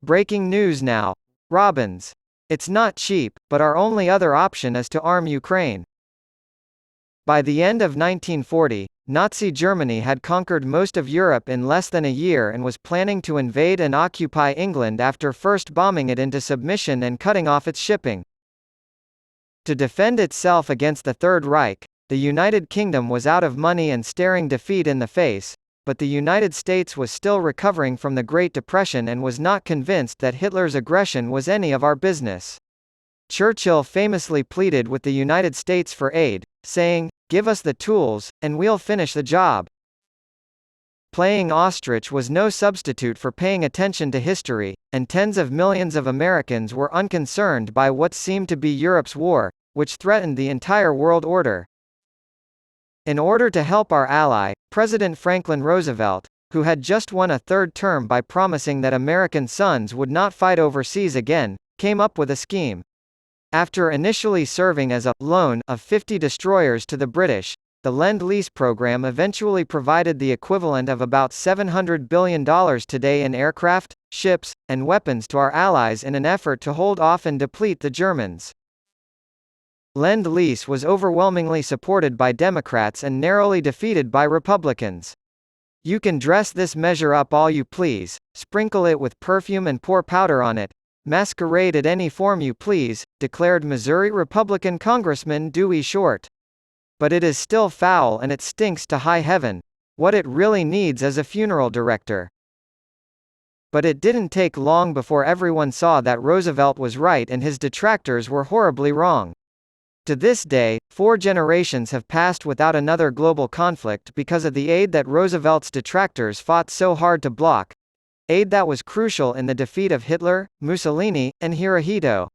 Breaking news now. Robbins. It's not cheap, but our only other option is to arm Ukraine. By the end of 1940, Nazi Germany had conquered most of Europe in less than a year and was planning to invade and occupy England after first bombing it into submission and cutting off its shipping. To defend itself against the Third Reich, the United Kingdom was out of money and staring defeat in the face, but the United States was still recovering from the Great Depression and was not convinced that Hitler's aggression was any of our business. Churchill famously pleaded with the United States for aid, saying, "Give us the tools, and we'll finish the job." Playing ostrich was no substitute for paying attention to history, and tens of millions of Americans were unconcerned by what seemed to be Europe's war, which threatened the entire world order. In order to help our ally, President Franklin Roosevelt, who had just won a third term by promising that American sons would not fight overseas again, came up with a scheme. After initially serving as a loan of 50 destroyers to the British, the Lend-Lease program eventually provided the equivalent of about $700 billion today in aircraft, ships, and weapons to our allies in an effort to hold off and deplete the Germans. Lend-Lease was overwhelmingly supported by Democrats and narrowly defeated by Republicans. You can dress this measure up all you please, sprinkle it with perfume and pour powder on it, masquerade it any form you please, declared Missouri Republican Congressman Dewey Short. But it is still foul and it stinks to high heaven. What it really needs is a funeral director. But it didn't take long before everyone saw that Roosevelt was right and his detractors were horribly wrong. To this day, 4 generations have passed without another global conflict because of the aid that Roosevelt's detractors fought so hard to block. Aid that was crucial in the defeat of Hitler, Mussolini, and Hirohito.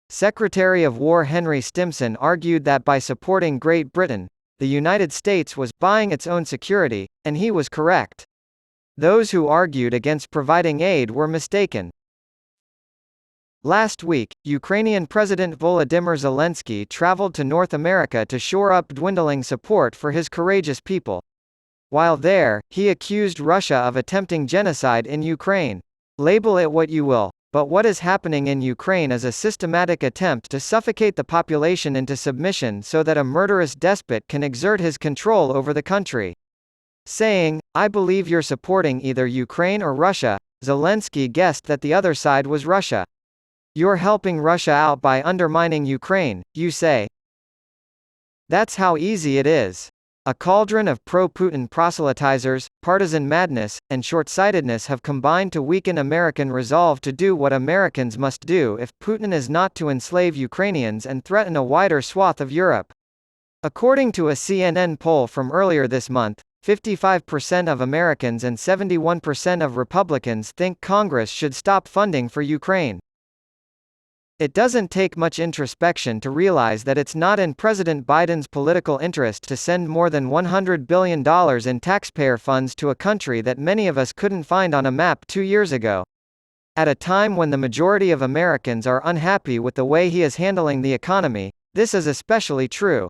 Secretary of War Henry Stimson argued that by supporting Great Britain, the United States was buying its own security, and he was correct. Those who argued against providing aid were mistaken. Last week, Ukrainian President Volodymyr Zelensky traveled to North America to shore up dwindling support for his courageous people. While there, he accused Russia of attempting genocide in Ukraine. Label it what you will, but what is happening in Ukraine is a systematic attempt to suffocate the population into submission so that a murderous despot can exert his control over the country. Saying, "I believe you're supporting either Ukraine or Russia," Zelensky guessed that the other side was Russia. "You're helping Russia out by undermining Ukraine, you say? That's how easy it is." A cauldron of pro-Putin proselytizers, partisan madness, and short-sightedness have combined to weaken American resolve to do what Americans must do if Putin is not to enslave Ukrainians and threaten a wider swath of Europe. According to a CNN poll from earlier this month, 55% of Americans and 71% of Republicans think Congress should stop funding for Ukraine. It doesn't take much introspection to realize that it's not in President Biden's political interest to send more than $100 billion in taxpayer funds to a country that many of us couldn't find on a map 2 years ago. At a time when the majority of Americans are unhappy with the way he is handling the economy, this is especially true.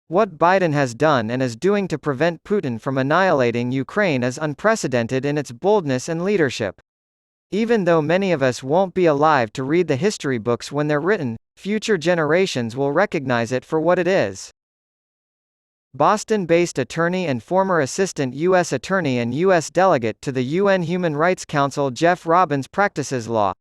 What Biden has done and is doing to prevent Putin from annihilating Ukraine is unprecedented in its boldness and leadership. Even though many of us won't be alive to read the history books when they're written, future generations will recognize it for what it is. Boston-based attorney and former assistant U.S. attorney and U.S. delegate to the UN Human Rights Council Jeff Robbins practices law,